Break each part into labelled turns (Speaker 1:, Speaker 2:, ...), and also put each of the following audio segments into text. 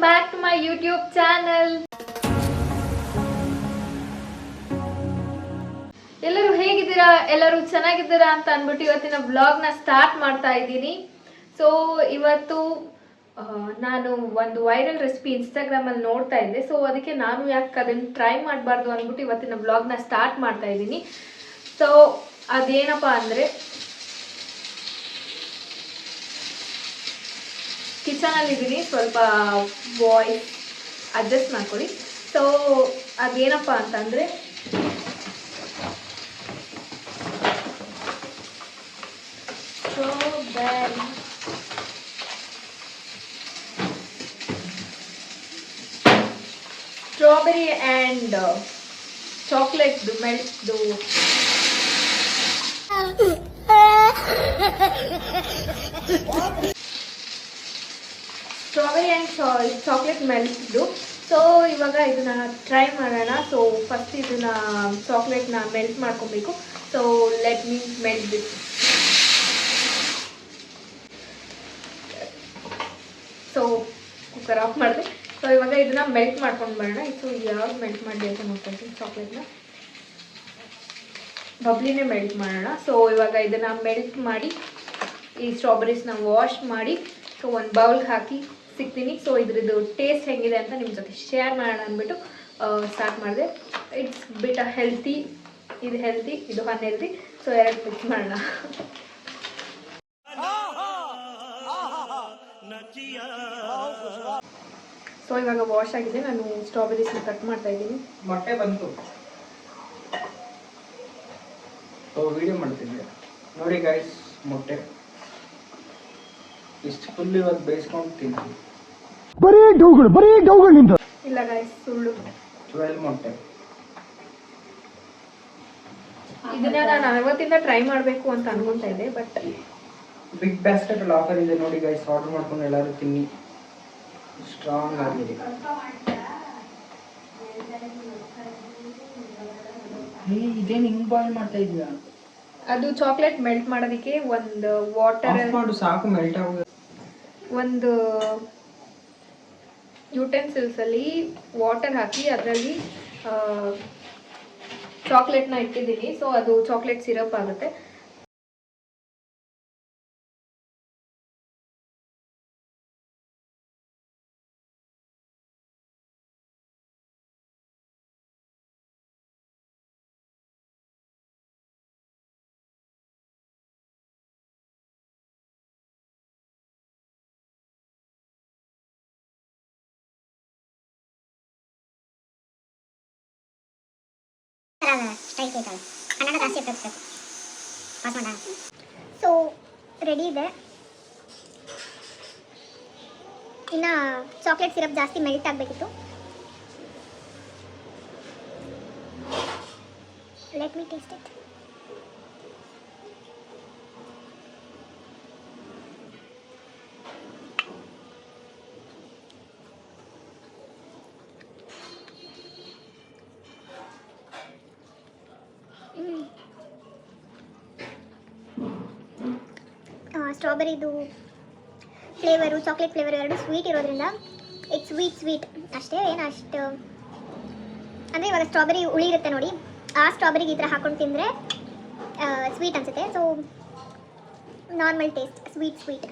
Speaker 1: back to my YouTube channel. ಎಲ್ಲರೂ ಹೇಗಿದ್ದೀರಾ? ಎಲ್ಲರೂ ಚೆನ್ನಾಗಿದ್ದೀರಾ ಅಂತ ಅಂದ್ಬಿಟ್ಟು ಇವತ್ತಿನ ವ್ಲಾಗ್ನ ಸ್ಟಾರ್ಟ್ ಮಾಡ್ತಾ ಇದ್ದೀನಿ. ಸೊ ಇವತ್ತು ನಾನು ಒಂದು ವೈರಲ್ ರೆಸಿಪಿ ಇನ್ಸ್ಟಾಗ್ರಾಮಲ್ಲಿ ನೋಡ್ತಾ ಇದ್ದೆ. ಸೊ ಅದಕ್ಕೆ ನಾನು ಯಾಕೆ ಅದನ್ನು ಟ್ರೈ ಮಾಡಬಾರ್ದು ಅಂದ್ಬಿಟ್ಟು ಇವತ್ತಿನ ವ್ಲಾಗ್ನ ಸ್ಟಾರ್ಟ್ ಮಾಡ್ತಾ ಇದ್ದೀನಿ. ಸೊ ಅದೇನಪ್ಪ ಅಂದರೆ, ಕಿಚನಲ್ಲಿದ್ದೀನಿ, ಸ್ವಲ್ಪ ವಾಯ್ಸ್ ಅಡ್ಜಸ್ಟ್ ಮಾಡ್ಕೊಳ್ಳಿ. ಸೊ ಅದೇನಪ್ಪ ಅಂತಂದರೆ, ಸ್ಟ್ರಾಬೆರಿ ಆ್ಯಂಡ್ ಚಾಕ್ಲೇಟ್ ಮೆಲ್ಟ್ದು ಸ್ಟ್ರಾಬೆರಿ ಆ್ಯಂಡ್ ಚಾಕ್ಲೇಟ್ ಮೆಲ್ಟ್ದು. ಸೊ ಇವಾಗ ಇದನ್ನ ಟ್ರೈ ಮಾಡೋಣ. ಸೊ ಫಸ್ಟ್ ಇದನ್ನ ಚಾಕ್ಲೇಟ್ನ ಮೆಲ್ಟ್ ಮಾಡ್ಕೊಬೇಕು. So let me melt this. So cooker off ಮಾಡಿದೆ. ಸೊ ಇವಾಗ ಇದನ್ನ ಮೆಲ್ಟ್ ಮಾಡ್ಕೊಂಡು ಬರೋಣ. ಸೊ ಯಾವ್ದು ಮೆಲ್ಟ್ ಮಾಡಲಿ ಅಂತ ನೋಡ್ಕೊಳ್ತೀನಿ. ಚಾಕ್ಲೇಟ್ನ ಬಬ್ಲಿನೇ ಮೆಲ್ಟ್ ಮಾಡೋಣ. ಸೊ ಇವಾಗ ಇದನ್ನ ಮೆಲ್ಟ್ ಮಾಡಿ ಈ ಸ್ಟ್ರಾಬೆರೀಸ್ನ ವಾಶ್ ಮಾಡಿ ಸೊ ಒಂದು ಬೌಲ್ಗೆ ಹಾಕಿ ಸಿಗ್ತೀನಿ. ಸೊ ಇದ್ರದ್ದು ಟೇಸ್ಟ್ ಹೆಂಗಿದೆ ಅಂತ ನಿಮ್ಮ ಜೊತೆ ಶೇರ್ ಮಾಡೋಣ ಅಂದ್ಬಿಟ್ಟು ಸ್ಟಾರ್ಟ್ ಮಾಡಿದೆ. ಇಟ್ಸ್ ಬಿಟ್ ಹೆಲ್ತಿ, ಇದು ಹೆಲ್ತಿ, ಇದು ಅನ್ಹೆಲ್ತಿ. ಸೊ ಎರಡು ಮಿಕ್ಸ್ ಮಾಡೋಣ. ಸೊ ಇವಾಗ ವಾಶ್ ಆಗಿದೆ. ನಾನು ಸ್ಟ್ರಾಬೆರೀಸ್ನ ಕಟ್ ಮಾಡ್ತಾ ಇದ್ದೀನಿ.
Speaker 2: ಮೊಟ್ಟೆ ಬಂತು. ವಿಡಿಯೋ ಮಾಡ್ತಿದ್ದೆ ನೋಡಿ ಗೈಸ್. ಮೊಟ್ಟೆ ಇಷ್ಟು ಫುಲ್ ಇವತ್ತು ಬೇಯಿಸ್ಕೊಂಡು ತಿಂತೀವಿ.
Speaker 3: ಬರೀ ಡೌಗಳು ನಿಂತ
Speaker 1: ಇಲ್ಲ ಗೈಸ್, ಸುಳ್ಳು.
Speaker 2: 12 ಮೊಟ್ಟೆ.
Speaker 1: ಇದನ್ನ ನಾನು ಅವತ್ತಿಂದ ಟ್ರೈ ಮಾಡಬೇಕು ಅಂತ ಅನ್ಕೊಂತಾ ಇದ್ದೆ. ಬಟ್
Speaker 2: ಬಿಗ್ ಬಾಸ್ಕೆಟ್ ಅಲ್ಲಿ ಆಫರ್ ಇದೆ ನೋಡಿ ಗೈಸ್. ಆರ್ಡರ್ ಮಾಡ್ಕೊಂಡು ಎಲ್ಲರೂ ತಿನ್ನಿ. ಸ್ಟ್ರಾಂಗ್ ಆಗಿದೆ. ಇದೇನು ಹಿಂಗ್ ಬಾಯ್ಲ್ ಮಾಡ್ತಾ ಇದೀಯಾ?
Speaker 1: ಅದು ಚಾಕ್ಲೇಟ್ ಮೆಲ್ಟ್ ಮಾಡೋದಕ್ಕೆ ಒಂದು ವಾಟರ್
Speaker 2: ಮಾಡು ಸಾಕು, ಮೆಲ್ಟ್ ಆಗೋದು.
Speaker 1: ಒಂದು ಯುಟೆನ್ಸಿಲ್ಸ್ ಅಲ್ಲಿ ವಾಟರ್ ಹಾಕಿ ಅದರಲ್ಲಿ ಚಾಕ್ಲೇಟ್ನ ಇಟ್ಟಿದ್ದೀನಿ. ಸೊ ಅದು ಚಾಕ್ಲೇಟ್ ಸಿರಪ್ ಆಗುತ್ತೆ.
Speaker 4: ಸೊ ರೆಡಿ ಇದೆ. ಇನ್ನು ಚಾಕ್ಲೇಟ್ ಸಿರಪ್ ಜಾಸ್ತಿ ಮೆಲ್ಟ್ ಆಗಬೇಕಿತ್ತು. Let me taste it. ಸ್ಟ್ರಾಬೆರಿದು ಫ್ಲೇವರು, ಚಾಕ್ಲೇಟ್ ಫ್ಲೇವರ್ ಎರಡು ಸ್ವೀಟ್ ಇರೋದ್ರಿಂದ ಇಟ್ಸ್ ಸ್ವೀಟ್ ಅಷ್ಟೇ. ಏನು ಅಷ್ಟು ಅಂದರೆ, ಇವಾಗ ಸ್ಟ್ರಾಬೆರಿ ಹುಳಿ ಇರುತ್ತೆ ನೋಡಿ, ಆ ಸ್ಟ್ರಾಬೆರಿಗೆ ಈ ಥರ ಹಾಕೊಂಡು ತಿಂದರೆ ಸ್ವೀಟ್ ಅನಿಸುತ್ತೆ. So normal taste, sweet.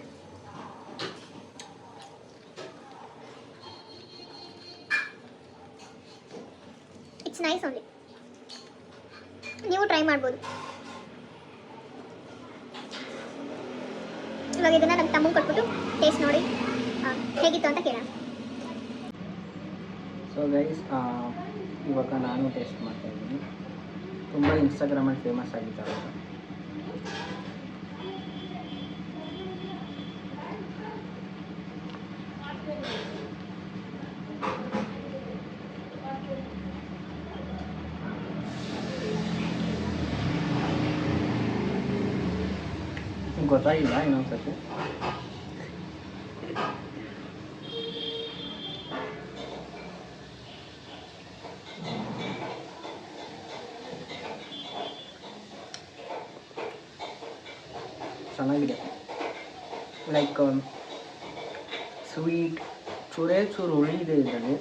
Speaker 4: It's nice only. ನೀವು ಟ್ರೈ ಮಾಡ್ಬೋದು. ಇವಾಗ ಇದನ್ನು ನಮ್ಮ ತಮ್ಮ ಕೊಟ್ಬಿಟ್ಟು ಟೇಸ್ಟ್ ನೋಡಿ ಹೇಗಿತ್ತು ಅಂತ ಕೇಳೋಣ.
Speaker 2: ಸೊ ಗೈಸ್, ಇವಾಗ ನಾನು ಟೇಸ್ಟ್ ಮಾಡ್ತಾ ಇದ್ದೀನಿ. ತುಂಬ ಇನ್ಸ್ಟಾಗ್ರಾಮಲ್ಲಿ ಫೇಮಸ್ ಆಗಿದ್ದಾರೆ. ಗೊತ್ತಾಗಿಲ್ಲ ಇನ್ನೊಂದ್ಸತಿ. ಚೆನ್ನಾಗಿದೆ. like sweet ಚೂರೇ ಚೂರು ಹುಳಿ ಇದೆ ಇದರಲ್ಲಿ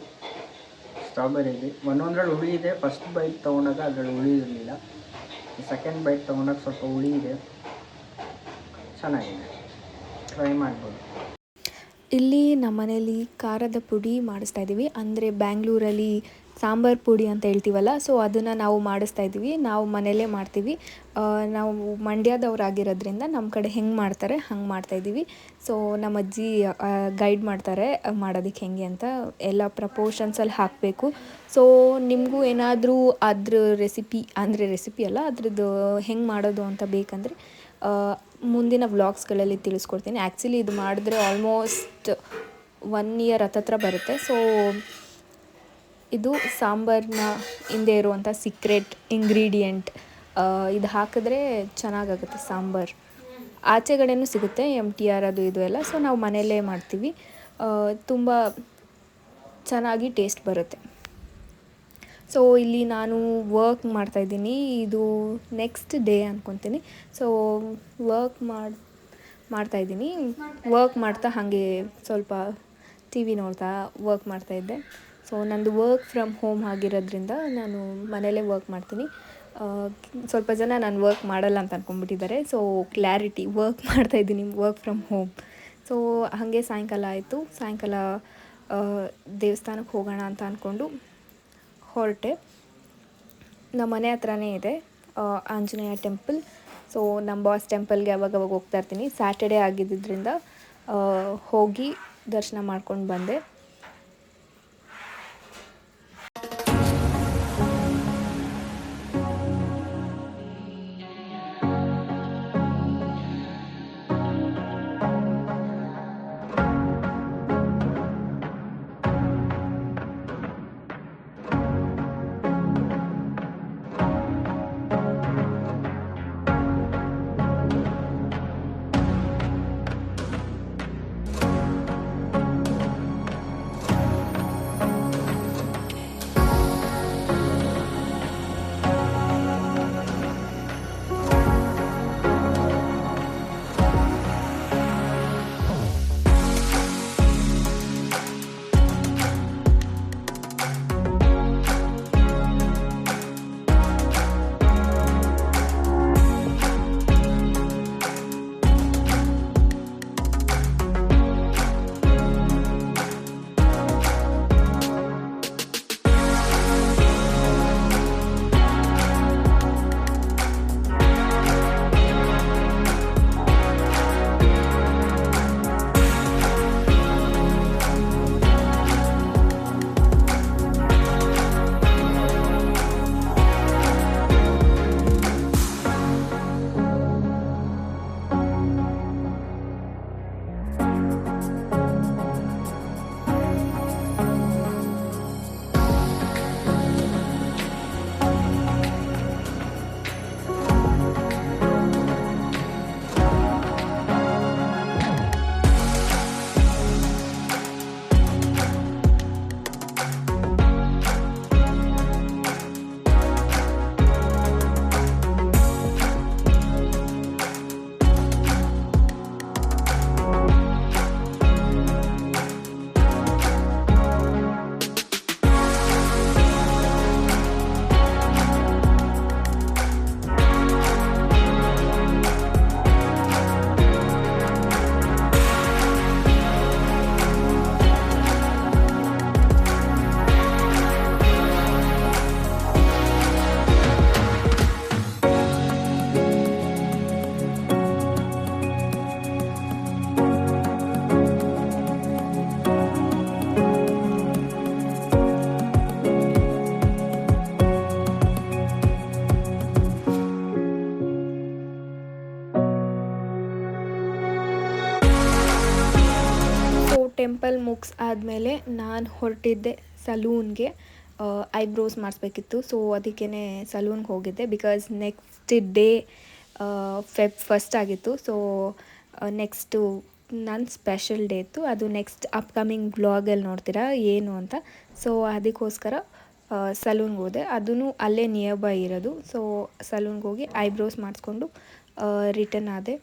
Speaker 2: ಸ್ಟ್ರಾಬೆರಿಲಿ. ಒಂದೊಂದ್ರಲ್ಲಿ ಹುಳಿ ಇದೆ. ಫಸ್ಟ್ ಬೈಟ್ ತೊಗೊಂಡಾಗ ಅದರಲ್ಲಿ ಹುಳಿ ಇರಲಿಲ್ಲ. ಸೆಕೆಂಡ್ ಬೈಟ್ ತೊಗೊಂಡಾಗ ಸ್ವಲ್ಪ ಹುಳಿ ಇದೆ. ಚೆನ್ನಾಗಿದೆ, ಟ್ರೈ ಮಾಡ್ಬೋದು.
Speaker 1: ಇಲ್ಲಿ ನಮ್ಮ ಮನೇಲಿ ಖಾರದ ಪುಡಿ ಮಾಡಿಸ್ತಾ ಇದ್ದೀವಿ. ಅಂದರೆ ಬ್ಯಾಂಗ್ಳೂರಲ್ಲಿ ಸಾಂಬಾರು ಪುಡಿ ಅಂತ ಹೇಳ್ತೀವಲ್ಲ, ಸೊ ಅದನ್ನು ನಾವು ಮಾಡಿಸ್ತಾ ಇದ್ದೀವಿ. ನಾವು ಮನೆಯಲ್ಲೇ ಮಾಡ್ತೀವಿ. ನಾವು ಮಂಡ್ಯದವರಾಗಿರೋದ್ರಿಂದ ನಮ್ಮ ಕಡೆ ಹೆಂಗೆ ಮಾಡ್ತಾರೆ ಹಂಗೆ ಮಾಡ್ತಾಯಿದ್ದೀವಿ. ಸೊ ನಮ್ಮ ಅಜ್ಜಿ ಗೈಡ್ ಮಾಡ್ತಾರೆ ಮಾಡೋದಕ್ಕೆ ಹೆಂಗೆ ಅಂತ. ಎಲ್ಲ ಪ್ರಪೋರ್ಷನ್ಸಲ್ಲಿ ಹಾಕಬೇಕು. ಸೊ ನಿಮಗೂ ಏನಾದರೂ ಅದ್ರ ರೆಸಿಪಿ ಅಲ್ಲ, ಅದ್ರದ್ದು ಹೆಂಗೆ ಮಾಡೋದು ಅಂತ ಬೇಕಂದರೆ ಮುಂದಿನ ವ್ಲಾಗ್ಸ್ಗಳಲ್ಲಿ ತಿಳಿಸ್ಕೊಡ್ತೀನಿ. ಆ್ಯಕ್ಚುಲಿ ಇದು ಮಾಡಿದ್ರೆ ಆಲ್ಮೋಸ್ಟ್ 1 ಇಯರ್ ಹತ್ತತ್ರ ಬರುತ್ತೆ. ಸೊ ಇದು ಸಾಂಬಾರನ್ನ ಹಿಂದೆ ಇರುವಂಥ ಸೀಕ್ರೆಟ್ ಇಂಗ್ರೀಡಿಯೆಂಟ್. ಇದು ಹಾಕಿದ್ರೆ ಚೆನ್ನಾಗಾಗುತ್ತೆ ಸಾಂಬಾರು. ಆಚೆಗಡೆನೂ ಸಿಗುತ್ತೆ MTR ಅದು ಇದು ಎಲ್ಲ. ಸೊ ನಾವು ಮನೆಯಲ್ಲೇ ಮಾಡ್ತೀವಿ. ತುಂಬ ಚೆನ್ನಾಗಿ ಟೇಸ್ಟ್ ಬರುತ್ತೆ. ಸೊ ಇಲ್ಲಿ ನಾನು ವರ್ಕ್ ಮಾಡ್ತಾಯಿದ್ದೀನಿ. ಇದು ನೆಕ್ಸ್ಟ್ ಡೇ ಅಂದ್ಕೊತೀನಿ. ಸೊ ಮಾಡ್ತಾಯಿದ್ದೀನಿ. ವರ್ಕ್ ಮಾಡ್ತಾ ಹಾಗೆ ಸ್ವಲ್ಪ TV ನೋಡ್ತಾ ವರ್ಕ್ ಮಾಡ್ತಾಯಿದ್ದೆ. ಸೊ ನಂದು ವರ್ಕ್ ಫ್ರಮ್ ಹೋಮ್ ಆಗಿರೋದ್ರಿಂದ ನಾನು ಮನೇಲೇ ವರ್ಕ್ ಮಾಡ್ತೀನಿ. ಸ್ವಲ್ಪ ಜನ ನಾನು ವರ್ಕ್ ಮಾಡಲ್ಲ ಅಂತ ಅಂದ್ಕೊಂಡ್ಬಿಟ್ಟಿದ್ದಾರೆ. ಸೊ ಕ್ಲಾರಿಟಿ, ವರ್ಕ್ ಮಾಡ್ತಾಯಿದ್ದೀನಿ, ವರ್ಕ್ ಫ್ರಮ್ ಹೋಮ್. ಸೊ ಹಾಗೆ ಸಾಯಂಕಾಲ ಆಯಿತು. ಸಾಯಂಕಾಲ ದೇವಸ್ಥಾನಕ್ಕೆ ಹೋಗೋಣ ಅಂತ ಅಂದ್ಕೊಂಡು ಹೊರಟೆ. ನಮ್ಮ ಮನೆ ಹತ್ರನೇ ಇದೆ ಆಂಜನೇಯ ಟೆಂಪಲ್. ಸೊ ನಮ್ಮ ಬಾಸ್ ಟೆಂಪಲ್ಗೆ ಅವಾಗವಾಗ ಹೋಗ್ತಾ ಇರ್ತೀನಿ. ಸ್ಯಾಟರ್ಡೇ ಆಗಿದ್ದರಿಂದ ಹೋಗಿ ದರ್ಶನ ಮಾಡ್ಕೊಂಡು ಬಂದೆ. ಟೆಂಪಲ್ ಮುಗ್ಸ್ ಆದಮೇಲೆ ನಾನು ಹೊರಟಿದ್ದೆ ಸಲೂನ್ಗೆ. ಐಬ್ರೋಸ್ ಮಾಡಿಸ್ಬೇಕಿತ್ತು. ಸೊ ಅದಕ್ಕೇ ಸಲೂನ್ಗೆ ಹೋಗಿದ್ದೆ. ಬಿಕಾಸ್ ನೆಕ್ಸ್ಟ್ ಡೇ Feb 1 ಆಗಿತ್ತು. ಸೊ ನೆಕ್ಸ್ಟು ನನ್ನ ಸ್ಪೆಷಲ್ ಡೇ ಇತ್ತು. ಅದು ನೆಕ್ಸ್ಟ್ ಅಪ್ಕಮಿಂಗ್ ವ್ಲಾಗಲ್ಲಿ ನೋಡ್ತೀರಾ ಏನು ಅಂತ. ಸೊ ಅದಕ್ಕೋಸ್ಕರ ಸಲೂನ್ಗೆ ಹೋದೆ. ಅದೂ ಅಲ್ಲೇ ನಿಯರ್ ಬೈ ಇರೋದು. ಸೊ ಸಲೂನ್ಗೆ ಹೋಗಿ ಐಬ್ರೋಸ್ ಮಾಡಿಸ್ಕೊಂಡು ರಿಟರ್ನ್ ಆದೆ.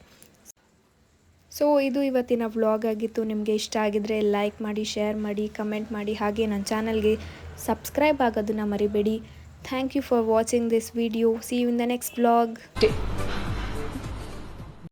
Speaker 1: ಸೊ ಇದು ಇವತ್ತಿನ ವ್ಲಾಗ್ ಆಗಿತ್ತು. ನಿಮಗೆ ಇಷ್ಟ ಆಗಿದ್ರೆ ಲೈಕ್ ಮಾಡಿ, ಶೇರ್ ಮಾಡಿ, ಕಮೆಂಟ್ ಮಾಡಿ, ಹಾಗೆ ನನ್ನ ಚಾನಲ್ಗೆ ಸಬ್ಸ್ಕ್ರೈಬ್ ಆಗೋದನ್ನು ಮರಿಬೇಡಿ. Thank you for watching this video. See you in the next vlog.